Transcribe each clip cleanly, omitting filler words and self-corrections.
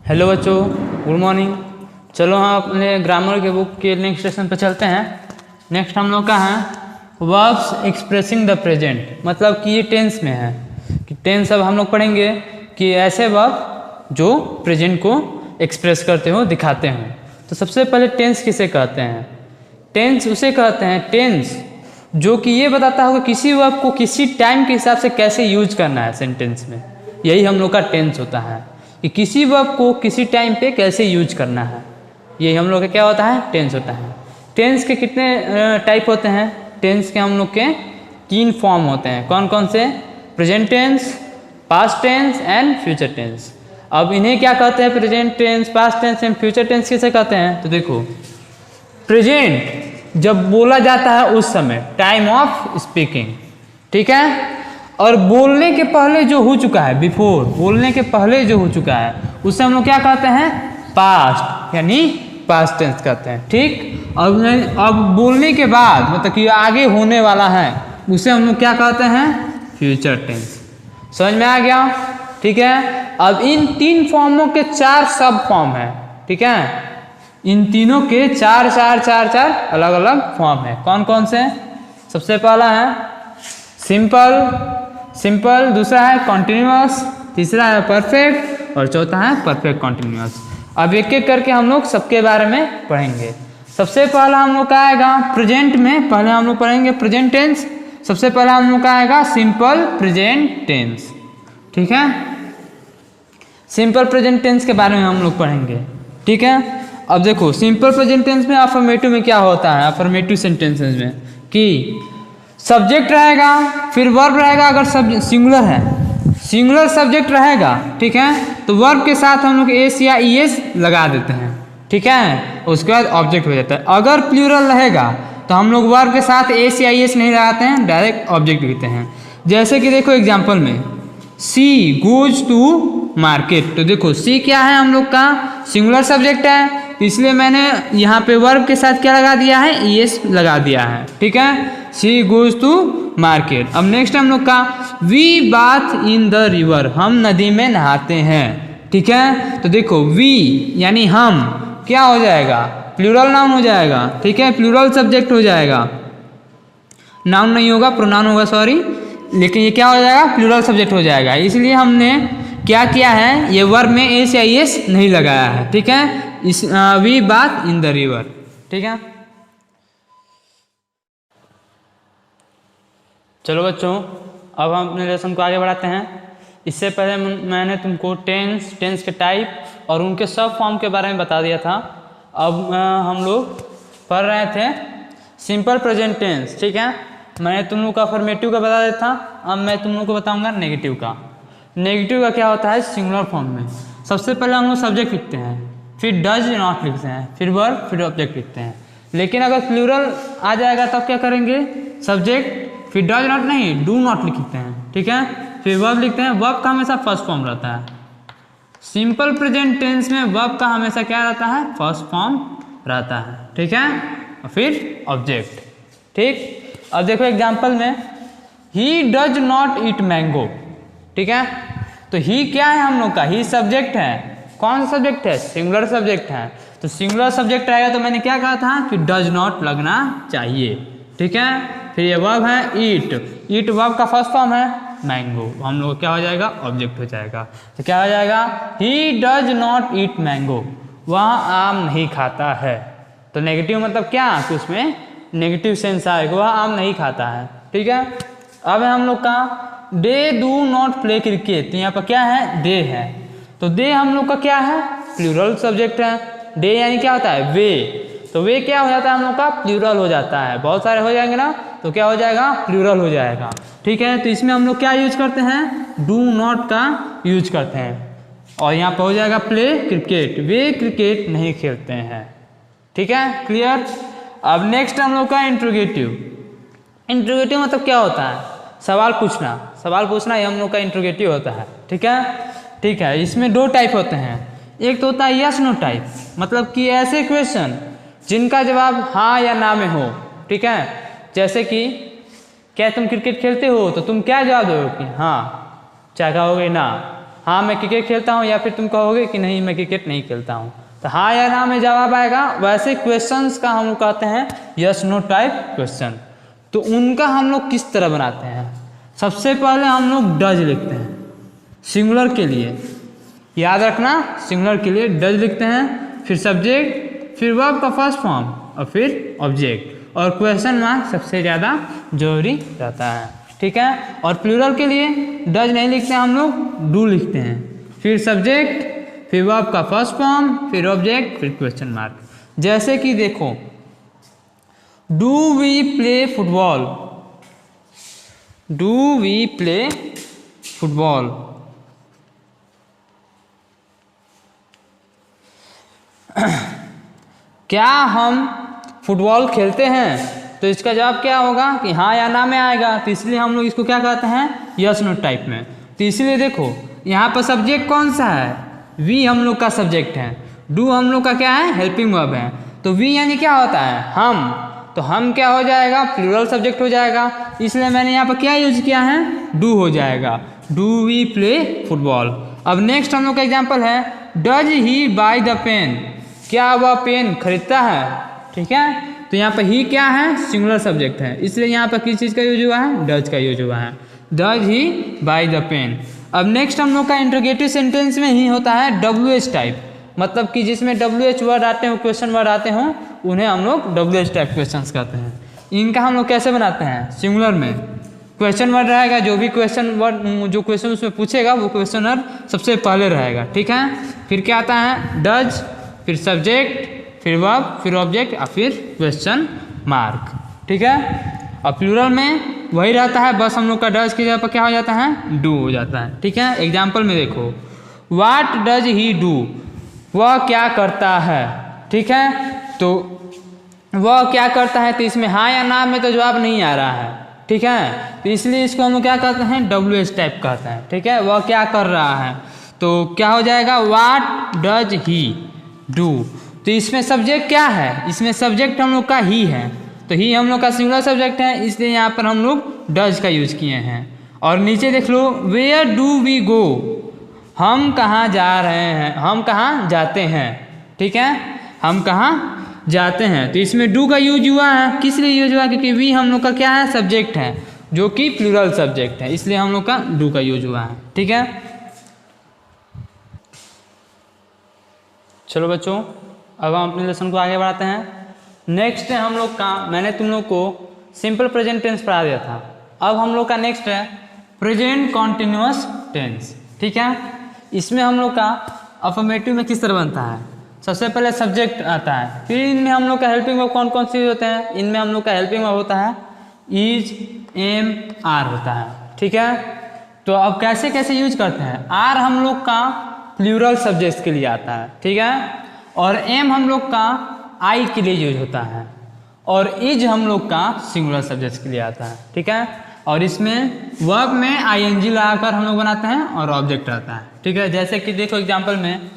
Hello बच्चों, good morning. चलो हम अपने ग्रामर के बुक के नेक्स्ट लेसन पर चलते हैं। नेक्स्ट हम लोग का है वर्ब्स एक्सप्रेसिंग द प्रेजेंट, मतलब कि ये टेंस में है कि टेंस अब हम लोग पढ़ेंगे कि ऐसे वर्ब जो प्रेजेंट को एक्सप्रेस करते हो, दिखाते हो। तो सबसे पहले टेंस किसे कहते हैं? टेंस उसे कहते हैं टेंस जो कि ये बताता होगा किसी वर्ब को किसी टाइम के हिसाब से कैसे यूज करना है सेंटेंस में। यही हम लोग का टेंस होता है कि किसी वर्ब को किसी टाइम पे कैसे यूज करना है। यही हम लोग का क्या होता है? टेंस होता है। टेंस के कितने टाइप होते हैं? टेंस के हम लोग के 3 फॉर्म होते हैं। कौन कौन से? Present tense, past tense and future tense. अब इन्हें क्या कहते हैं? Present tense, past tense and future tense किसे कहते हैं? तो देखो, प्रेजेंट जब बोला जाता है उस समय, टाइम ऑफ स्पीकिंग, ठीक है। और बोलने के पहले जो हो चुका है, बिफोर, बोलने के पहले जो हो चुका है, उसे हम लोग क्या कहते हैं? पास्ट, यानी पास्ट टेंस कहते हैं, ठीक। अब बोलने के बाद, मतलब कि आगे होने वाला है, उसे हम लोग क्या कहते हैं? Future tense. समझ में आ गया? ठीक है। अब इन 3 फॉर्मों के 4 सब फॉर्म है, ठीक है। इन तीनों के 4 अलग अलग फॉर्म है। कौन कौन से? सबसे पहला है सिंपल, दूसरा है कॉन्टिन्यूअस, तीसरा है परफेक्ट और चौथा है परफेक्ट कॉन्टिन्यूअस। अब एक एक करके हम लोग सबके बारे में पढ़ेंगे। सबसे पहला हम लोग का आएगा प्रेजेंट में, पहले हम लोग पढ़ेंगे प्रेजेंट टेंस। सबसे पहला हम लोग का आएगा सिंपल प्रेजेंट टेंस, ठीक है। सिंपल प्रेजेंट टेंस के बारे में हम लोग पढ़ेंगे, ठीक है। अब देखो, सिंपल प्रेजेंट टेंस में अफर्मेटिव में क्या होता है? अफर्मेटिव सेंटेंसेस में कि सब्जेक्ट रहेगा, फिर वर्ब रहेगा। अगर सब सिंगुलर है, सिंगुलर सब्जेक्ट रहेगा, ठीक है, तो वर्ब के साथ हम लोग एस या ईएस लगा देते हैं, ठीक है। उसके बाद ऑब्जेक्ट हो जाता है। अगर प्लूरल रहेगा तो हम लोग वर्ब के साथ एस या ईएस नहीं लगाते हैं, डायरेक्ट ऑब्जेक्ट लिखते हैं। जैसे कि देखो एग्जाम्पल में, सी गोज टू मार्केट। तो देखो, सी क्या है? हम लोग का सिंगुलर सब्जेक्ट है, तो इसलिए मैंने यहाँ पे वर्ब के साथ क्या लगा दिया है? ईएस लगा दिया है, ठीक है। She goes to market. अब नेक्स्ट हम लोग का we bath in the river, हम नदी में नहाते हैं, ठीक है। तो देखो, वी यानी हम क्या हो जाएगा? प्लूरल नाउन हो जाएगा, ठीक है, प्लूरल सब्जेक्ट हो जाएगा, नाउन नहीं होगा, प्रोनाउन होगा, सॉरी। लेकिन ये क्या हो जाएगा? प्लूरल सब्जेक्ट हो जाएगा। इसलिए हमने क्या किया है? ये वर्ब में एस या एस नहीं लगाया है, ठीक है। इस we bath in the river, ठीक है। चलो बच्चों, अब हम अपने लेसन को आगे बढ़ाते हैं। इससे पहले मैंने तुमको टेंस के टाइप और उनके सब फॉर्म के बारे में बता दिया था। अब हम लोग पढ़ रहे थे सिंपल प्रेजेंट टेंस, ठीक है। मैंने तुम लोग का अफर्मेटिव का बता दिया था। अब मैं तुम लोग को बताऊंगा नेगेटिव का। नेगेटिव का क्या होता है? सिंगुलर फॉर्म में सबसे पहले हम लोग सब्जेक्ट लिखते हैं, फिर डज नॉट लिखते हैं, फिर वर्ब, फिर ऑब्जेक्ट लिखते हैं। लेकिन अगर प्लूरल आ जाएगा तब क्या करेंगे? सब्जेक्ट, फिर डज नॉट नहीं, डू नॉट लिखते हैं, ठीक है, फिर वर्ब लिखते हैं। वर्ब का हमेशा फर्स्ट फॉर्म रहता है। सिंपल प्रेजेंट टेंस में वर्ब का हमेशा क्या रहता है? फर्स्ट फॉर्म रहता है, ठीक है, और फिर ऑब्जेक्ट, ठीक। अब देखो एग्जाम्पल में, he does not eat mango, ठीक है। तो ही क्या है? हम लोग का ही सब्जेक्ट है। कौन सा सब्जेक्ट है? सिंगुलर सब्जेक्ट है। तो सिंगुलर सब्जेक्ट रहेगा तो मैंने क्या कहा था कि डज नॉट लगना चाहिए, ठीक है। फिर ये वर्ब है ईट वर्ब का फर्स्ट फॉर्म है, मैंगो हम लोग क्या हो जाएगा? ऑब्जेक्ट हो जाएगा। तो क्या हो जाएगा? He does not eat mango, वह आम नहीं खाता है। तो नेगेटिव मतलब क्या? कि उसमें नेगेटिव सेंस आएगा, वह आम नहीं खाता है, ठीक है। अब हम लोग का they do not play cricket. तो यहाँ पर क्या है? दे है। तो दे हम लोग का क्या है? प्लूरल सब्जेक्ट है। दे यानी क्या होता है? वे। तो वे क्या हो जाता है? हम लोग का प्लूरल हो जाता है। बहुत सारे हो जाएंगे ना, तो क्या हो जाएगा? प्लूरल हो जाएगा, ठीक है। तो इसमें हम लोग क्या यूज करते हैं? डू नॉट का यूज करते हैं। और यहाँ पर हो जाएगा प्ले क्रिकेट, वे क्रिकेट नहीं खेलते हैं, ठीक है, क्लियर। अब नेक्स्ट हम लोग का इंट्रोगेटिव। इंट्रोगेटिव मतलब क्या होता है? सवाल पूछना ये हम लोग का इंट्रोगेटिव होता है, ठीक है, ठीक है। इसमें 2 टाइप होते हैं। एक तो होता है यस नो टाइप, मतलब कि ऐसे क्वेश्चन जिनका जवाब हाँ या ना में हो, ठीक है। जैसे कि क्या तुम क्रिकेट खेलते हो? तो तुम क्या जवाब दोगे? कि हाँ। चाहे कहोगे ना। हाँ मैं क्रिकेट खेलता हूँ, या फिर तुम कहोगे कि नहीं मैं क्रिकेट नहीं खेलता हूँ। तो हाँ या ना में जवाब आएगा। वैसे क्वेश्चंस का हम लोग कहते हैं यस नो टाइप क्वेश्चन। तो उनका हम लोग किस तरह बनाते हैं, सबसे पहले हम लोग डज लिखते हैं सिंगुलर के लिए, याद रखना सिंगुलर के लिए डज लिखते हैं, फिर सब्जेक्ट, फिर वर्ब का फर्स्ट फॉर्म और फिर ऑब्जेक्ट, और क्वेश्चन मार्क सबसे ज़्यादा जरूरी रहता है, ठीक है। और प्लूरल के लिए डज नहीं लिखते हैं हम लोग, डू लिखते हैं, फिर सब्जेक्ट, फिर वर्ब का फर्स्ट फॉर्म, फिर ऑब्जेक्ट, फिर क्वेश्चन मार्क। जैसे कि देखो, do we play football, do we play football, क्या हम फुटबॉल खेलते हैं। तो इसका जवाब क्या होगा कि हाँ या ना में आएगा। तो इसलिए हम लोग इसको क्या कहते हैं, यस नो टाइप में। तो इसलिए देखो यहाँ पर सब्जेक्ट कौन सा है, वी हम लोग का सब्जेक्ट है, डू हम लोग का क्या है, हेल्पिंग वर्ब है। तो वी यानी क्या होता है, हम, तो हम क्या हो जाएगा, प्लूरल सब्जेक्ट हो जाएगा। इसलिए मैंने यहाँ पर क्या यूज किया है, डू हो जाएगा, डू वी प्ले फुटबॉल। अब नेक्स्ट हम लोग का एग्जाम्पल है, does he buy the pen, क्या वह पेन खरीदता है, ठीक है। तो यहाँ पर ही क्या है, सिंगुलर सब्जेक्ट है, इसलिए यहाँ पर किस चीज़ का यूज हुआ है, डज का यूज हुआ है, does he buy the pen. अब नेक्स्ट हम लोग का इंटरोगेटिव सेंटेंस में ही होता है WH टाइप, मतलब कि जिसमें WH वर्ड आते हो, क्वेश्चन वर्ड आते हों, उन्हें हम लोग WH टाइप क्वेश्चंस कहते हैं। इनका हम लोग कैसे बनाते हैं, सिंगुलर में क्वेश्चन वर्ड रहेगा, जो भी क्वेश्चन वर्ड जो क्वेश्चन उसमें पूछेगा वो क्वेश्चन वर्ड सबसे पहले रहेगा, ठीक है। फिर क्या आता है, डज, फिर सब्जेक्ट, फिर वर्ब, फिर ऑब्जेक्ट और फिर क्वेश्चन मार्क, ठीक है। और प्लूरल में वही रहता है, बस हम लोग का डज की जगह पर क्या हो जाता है, डू हो जाता है, ठीक है। एग्जाम्पल में देखो, व्हाट डज ही डू, वह क्या करता है, ठीक है। तो वह क्या करता है, तो इसमें हाँ या ना में तो जवाब नहीं आ रहा है, ठीक है। तो इसलिए इसको हम लोग क्या कहते हैं, WH टाइप कहते हैं, ठीक है। वह क्या कर रहा है, तो क्या हो जाएगा, व्हाट डज ही डू। तो इसमें सब्जेक्ट क्या है, इसमें सब्जेक्ट हम लोग का ही है, तो ही हम लोग का सिंगुलर सब्जेक्ट है, इसलिए यहाँ पर हम लोग डज का यूज किए हैं। और नीचे देख लो, वेयर डू वी गो, हम कहाँ जा रहे हैं, हम कहाँ जाते हैं, ठीक है, हम कहाँ जाते हैं। तो इसमें डू का यूज हुआ है, किस लिए यूज हुआ, क्योंकि वी हम लोग का क्या है, सब्जेक्ट है, जो कि प्लूरल सब्जेक्ट है, इसलिए हम लोग का डू का यूज हुआ है, ठीक है। चलो बच्चों, अब हम अपने लेसन को आगे बढ़ाते हैं। नेक्स्ट है हम लोग का, मैंने तुम लोग को सिंपल प्रेजेंट टेंस पढ़ा दिया था, अब हम लोग का नेक्स्ट है प्रेजेंट कॉन्टिन्यूअस टेंस, ठीक है। इसमें हम लोग का अफर्मेटिव में किस तरह बनता है, सबसे पहले सब्जेक्ट आता है, फिर इनमें हम लोग का हेल्पिंग वर्ब कौन कौन से होते हैं, इनमें हम लोग का हेल्पिंग वर्ब होता है इज, एम, आर होता है, ठीक है। तो अब कैसे कैसे यूज करते हैं, आर हम लोग का प्लूरल सब्जेक्ट्स के लिए आता है, ठीक है, और एम हम लोग का आई के लिए यूज होता है, और इज हम लोग का सिंगुलर सब्जेक्ट्स के लिए आता है, ठीक है। और इसमें वर्ब में ING लगाकर हम लोग बनाते हैं और ऑब्जेक्ट रहता है, ठीक है। जैसे कि देखो एग्जांपल में,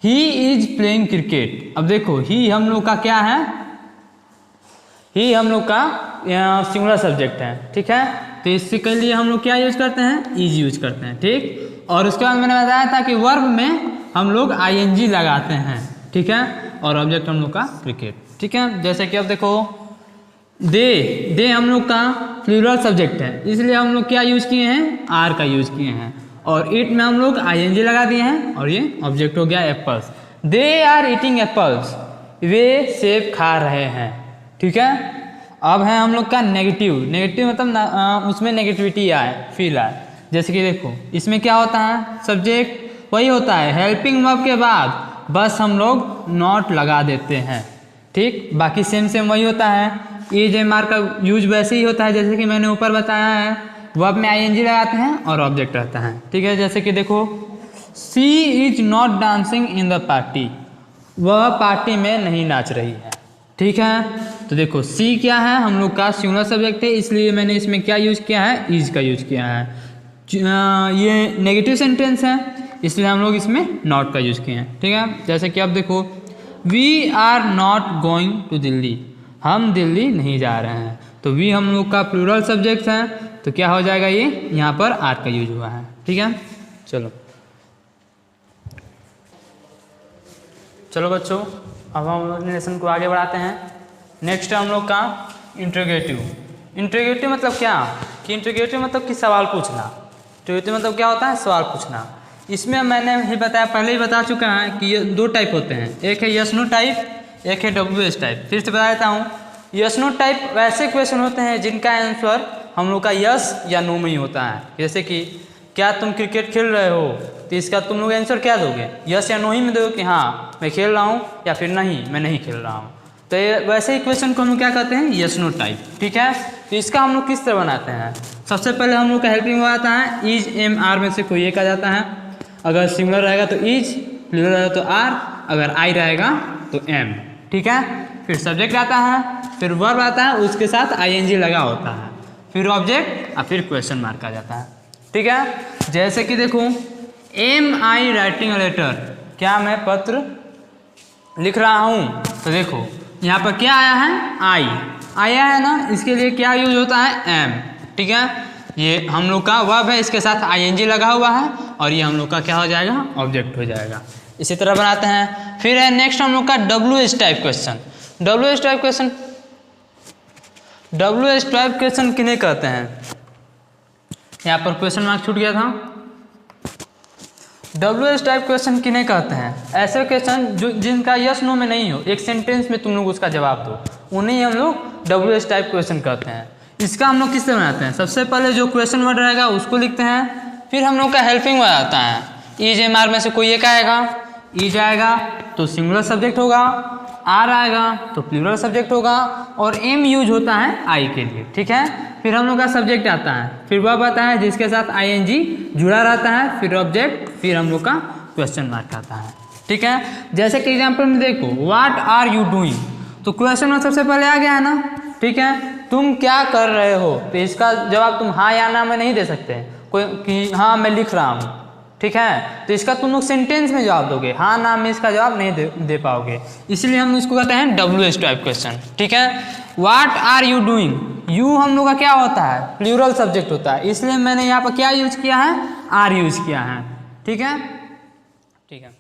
ही इज प्लेइंग क्रिकेट। अब देखो ही हम लोग का क्या है, ही हम लोग का सिंगुलर सब्जेक्ट है, ठीक है। तो इसके लिए हम लोग क्या यूज करते हैं, इज यूज करते हैं, ठीक। और उसके बाद मैंने बताया था कि वर्ब में हम लोग ING लगाते हैं, ठीक है, और ऑब्जेक्ट हम लोग का क्रिकेट, ठीक है। जैसे कि अब देखो, दे हम लोग का प्लूरल सब्जेक्ट है, इसलिए हम लोग क्या यूज किए हैं, आर का यूज किए हैं, और इट में हम लोग ING लगा दिए हैं, और ये ऑब्जेक्ट हो गया apples. They are eating apples, वे सेब खा रहे हैं, ठीक है। अब है हम लोग का नेगेटिव, नेगेटिव मतलब उसमें नेगेटिविटी आए, फील आए। जैसे कि देखो इसमें क्या होता है, सब्जेक्ट वही होता है, हेल्पिंग वर्ब के बाद बस हम लोग नॉट लगा देते हैं, ठीक। बाकी सेम वही होता है, इज, एम, आर का यूज वैसे ही होता है जैसे कि मैंने ऊपर बताया है, वर्ब में ING लगाते हैं और ऑब्जेक्ट रहता है, ठीक है। जैसे कि देखो, she is not dancing in the party, वह पार्टी में नहीं नाच रही है, ठीक है। तो देखो सी क्या है, हम लोग का सिंगुलर सब्जेक्ट है, इसलिए मैंने इसमें क्या यूज किया है, इज का यूज किया है। ये नेगेटिव सेंटेंस है, इसलिए हम लोग इसमें नॉट का यूज किए हैं, ठीक है। जैसे कि अब देखो, we are not going to Delhi, हम दिल्ली नहीं जा रहे हैं। तो वी हम लोग का प्लूरल सब्जेक्ट है, तो क्या हो जाएगा, ये यहाँ पर आर का यूज हुआ है, ठीक है। चलो चलो बच्चों, अब हम अपने लेसन को आगे बढ़ाते हैं। नेक्स्ट है हम लोग का इंट्रोगेटिव। इंट्रोगेटिव मतलब क्या कि इंट्रोगेटिव मतलब कि सवाल पूछना। इंट्रोगेटिव मतलब क्या होता है? सवाल पूछना। इसमें मैंने ही बताया, पहले ही बता चुका है कि ये दो टाइप होते हैं, एक है यस नो टाइप, एक है WH टाइप। फिर से बता देता हूँ, यस नो टाइप वैसे क्वेश्चन होते हैं जिनका आंसर हम लोग का यस या नो में ही होता है। जैसे कि क्या तुम क्रिकेट खेल रहे हो, तो इसका तुम लोग आंसर क्या दोगे? यस या नो ही में दोगे कि हाँ मैं खेल रहा हूँ, या फिर नहीं मैं नहीं खेल रहा हूँ। तो ये वैसे ही क्वेश्चन को हम लोग क्या कहते हैं? Yes no type. ठीक है, तो इसका हम लोग किस तरह बनाते हैं? सबसे पहले हम लोग का हेल्पिंग वर्ब आता है इज, एम, आर में से कोई एक आ जाता है। अगर सिंगुलर रहेगा तो इज, प्लूरल रहेगा तो आर, अगर आई रहेगा तो एम। ठीक है, फिर सब्जेक्ट आता है, फिर वर्ब आता है, उसके साथ ING लगा होता है, फिर ऑब्जेक्ट और फिर क्वेश्चन मार्क आ जाता है। ठीक है, जैसे कि देखो, am I writing a letter, क्या मैं पत्र लिख रहा हूँ? तो देखो यहाँ पर क्या आया है? आई आया है ना, इसके लिए क्या यूज होता है? एम। ठीक है, ये हम लोग का वर्ब है, इसके साथ ING लगा हुआ है, और ये हम लोग का क्या हो जाएगा? ऑब्जेक्ट हो जाएगा। इसी तरह बनाते हैं। फिर है नेक्स्ट हम लोग का WH type question. WH type question, WH type question किन्हें कहते हैं? यहाँ पर क्वेश्चन मार्क छूट गया था। WH टाइप क्वेश्चन किन्हें कहते हैं? ऐसे क्वेश्चन जो जिनका यस नो में नहीं हो, एक सेंटेंस में तुम लोग उसका जवाब दो, उन्हें हम लोग WH टाइप क्वेश्चन कहते हैं। इसका हम लोग किस तरह बनाते हैं? सबसे पहले जो क्वेश्चन वर्ड रहेगा उसको लिखते हैं, फिर हम लोग का हेल्पिंग वर्ड आता है। इज, एम, आर में से कोई एक आएगा। इज आएगा तो सिंगुलर सब्जेक्ट होगा, आर आएगा तो प्लूरल सब्जेक्ट होगा, और एम यूज होता है आई के लिए। ठीक है, फिर हम लोग का सब्जेक्ट आता है, फिर वर्ब आता है जिसके साथ ING जुड़ा रहता है, फिर ऑब्जेक्ट, फिर हम लोग का क्वेश्चन मार्क आता है। ठीक है, जैसे कि एग्जाम्पल में देखो, व्हाट आर यू डूइंग, तो क्वेश्चन में सबसे पहले आ गया है ना। ठीक है, तुम क्या कर रहे हो, तो इसका जवाब तुम हाँ या ना में नहीं दे सकते कोई कि हाँ मैं लिख रहा हूँ। ठीक है, तो इसका तुम लोग सेंटेंस में जवाब दोगे, हाँ ना में इसका जवाब नहीं दे पाओगे, इसलिए हम इसको कहते हैं WH टाइप क्वेश्चन। ठीक है, what are you doing, you हम लोग का क्या होता है? प्लूरल सब्जेक्ट होता है, इसलिए मैंने यहाँ पर क्या यूज किया है? आर यूज किया है। ठीक है, ठीक है।